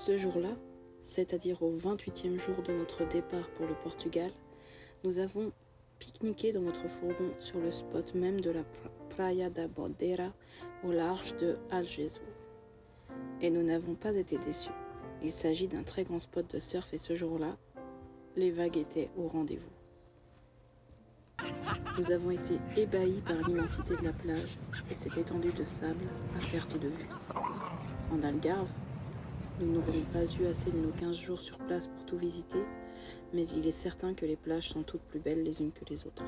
Ce jour-là, c'est-à-dire au 28e jour de notre départ pour le Portugal, nous avons pique-niqué dans notre fourgon sur le spot même de la Praia da Bandeira au large de Algesur. Et nous n'avons pas été déçus. Il s'agit d'un très grand spot de surf et ce jour-là, les vagues étaient au rendez-vous. Nous avons été ébahis par l'immensité de la plage et cette étendue de sable à perte de vue. En Algarve, nous n'aurons pas eu assez de nos 15 jours sur place pour tout visiter, mais il est certain que les plages sont toutes plus belles les unes que les autres.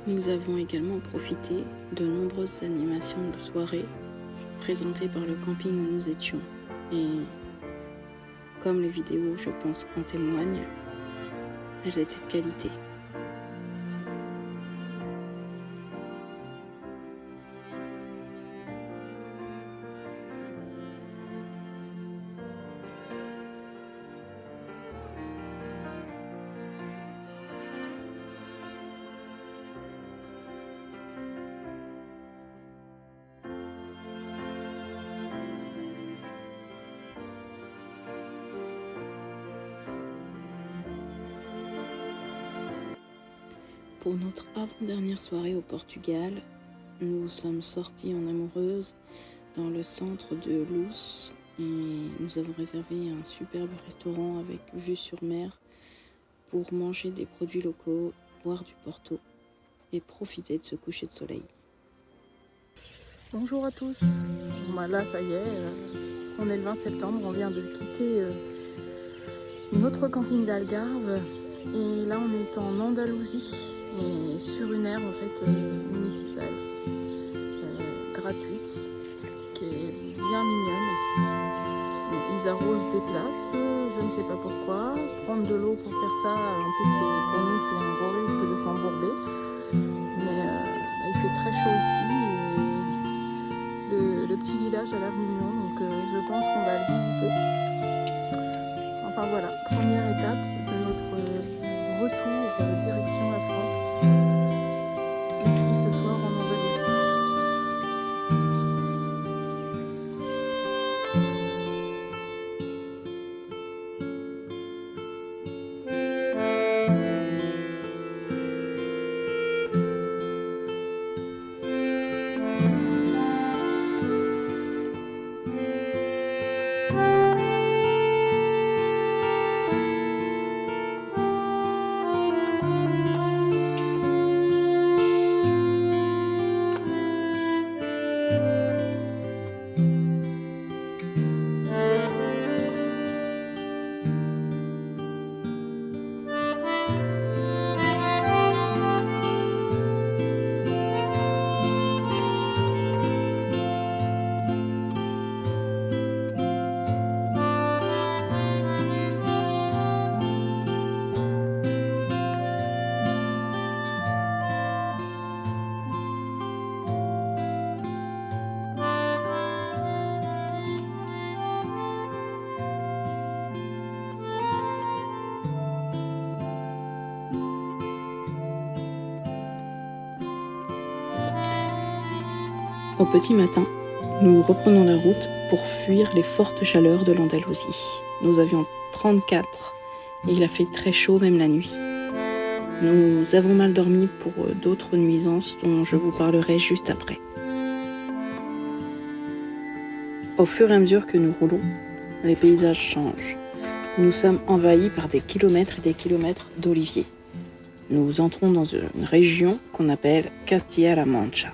Nous avons également profité de nombreuses animations de soirée présentées par le camping où nous étions. Et comme les vidéos, je pense, en témoignent, elles étaient de qualité. Pour notre avant-dernière soirée au Portugal, nous sommes sortis en amoureuses dans le centre de Luz et nous avons réservé un superbe restaurant avec vue sur mer pour manger des produits locaux, boire du Porto et profiter de ce coucher de soleil. Bonjour à tous, là ça y est, on est le 20 septembre, on vient de quitter notre camping d'Algarve et là on est en Andalousie et sur une aire en fait municipale, gratuite, qui est bien mignonne. Ils arrosent des places, je ne sais pas pourquoi. Prendre de l'eau pour faire ça, en plus pour nous c'est un gros risque de s'embourber. Mais il fait très chaud ici et le petit village a l'air mignon, donc je pense qu'on va le visiter. Enfin voilà, première étape de notre retour direction la France, ici ce soir en Andalousie. Au petit matin, nous reprenons la route pour fuir les fortes chaleurs de l'Andalousie. Nous avions 34 et il a fait très chaud même la nuit. Nous avons mal dormi pour d'autres nuisances dont je vous parlerai juste après. Au fur et à mesure que nous roulons, les paysages changent. Nous sommes envahis par des kilomètres et des kilomètres d'oliviers. Nous entrons dans une région qu'on appelle Castilla-La Mancha.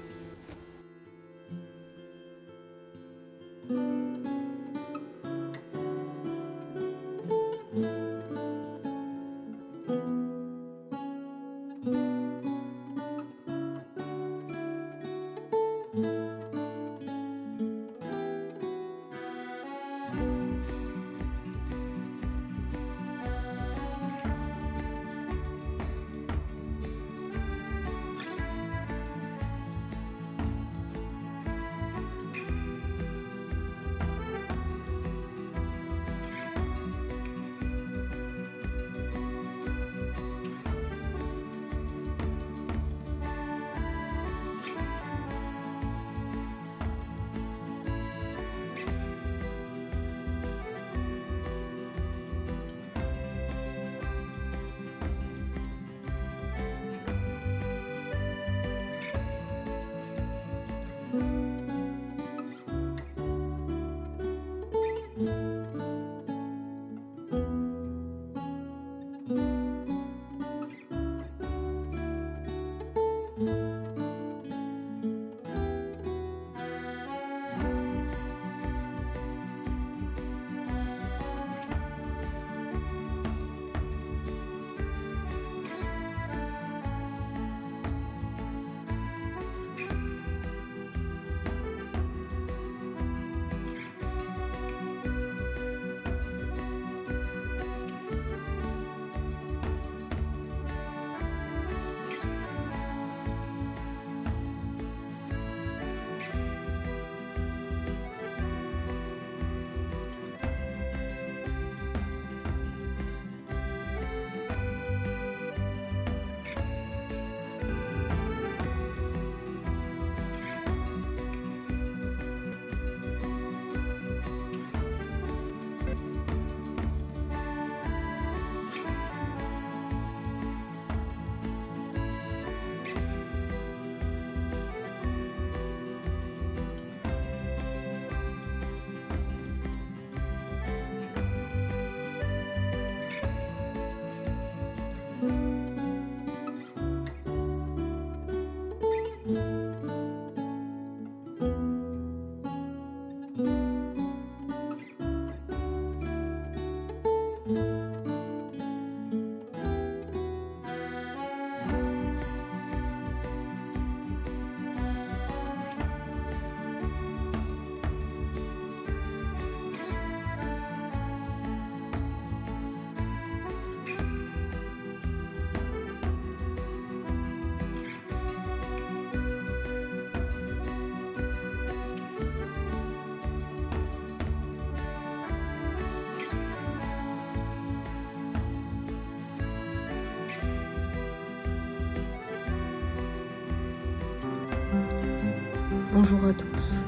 Bonjour à tous,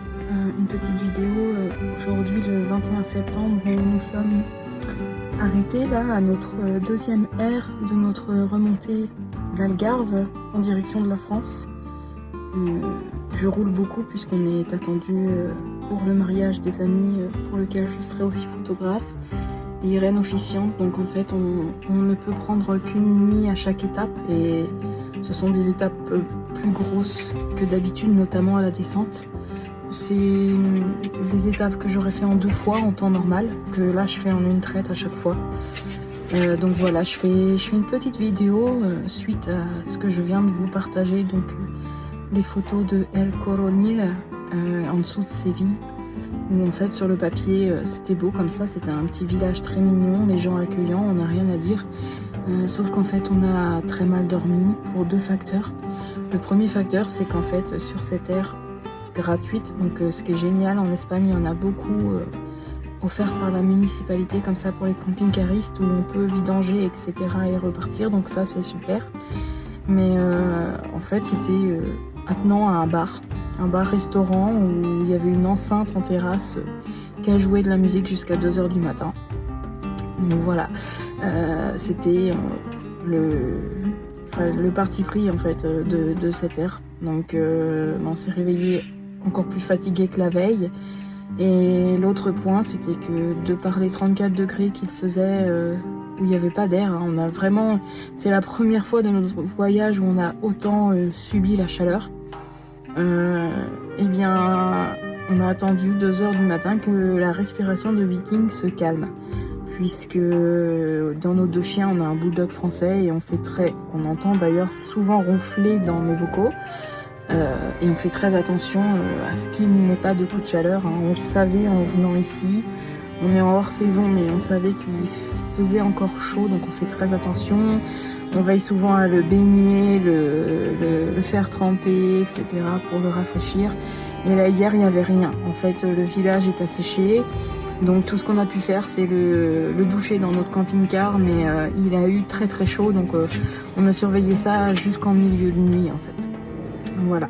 une petite vidéo aujourd'hui le 21 septembre où nous sommes arrêtés là à notre deuxième aire de notre remontée d'Algarve en direction de la France. Je roule beaucoup puisqu'on est attendu pour le mariage des amis pour lequel je serai aussi photographe et Irène officiante, donc en fait on ne peut prendre qu'une nuit à chaque étape et ce sont des étapes plus grosses que d'habitude, notamment à la descente. C'est des étapes que j'aurais fait en 2 fois en temps normal, que là je fais en une traite à chaque fois. Donc voilà, je fais une petite vidéo suite à ce que je viens de vous partager, donc les photos de El Coronil en dessous de Séville, où en fait sur le papier c'était beau comme ça, c'était un petit village très mignon, les gens accueillants, on n'a rien à dire. Sauf qu'en fait on a très mal dormi pour 2 facteurs. Le premier facteur, c'est qu'en fait sur cette aire gratuite, donc ce qui est génial en Espagne, il y en a beaucoup offert par la municipalité comme ça pour les camping-caristes où on peut vidanger etc et repartir, donc ça c'est super. Mais en fait c'était attenant à un bar-restaurant où il y avait une enceinte en terrasse qui a joué de la musique jusqu'à 2 h du matin. Donc voilà, c'était le le parti pris en fait de cette ère. Donc on s'est réveillé encore plus fatigué que la veille. Et l'autre point, c'était que de par les 34 degrés qu'il faisait, où il n'y avait pas d'air, on a vraiment, c'est la première fois de notre voyage où on a autant subi la chaleur. Eh bien, on a attendu 2 h du matin que la respiration de Viking se calme, puisque dans nos 2 chiens, on a un bulldog français et qu'on entend d'ailleurs souvent ronfler dans mes vocaux. Et on fait très attention à ce qu'il n'ait pas de coup de chaleur. On le savait en venant ici. On est en hors saison, mais on savait qu'il faisait encore chaud, donc on fait très attention. On veille souvent à le baigner, le faire tremper, etc. pour le rafraîchir. Et là, hier, il n'y avait rien. En fait, le village est asséché. Donc tout ce qu'on a pu faire, c'est le doucher dans notre camping-car, mais il a eu très très chaud, donc on a surveillé ça jusqu'en milieu de nuit en fait. Voilà.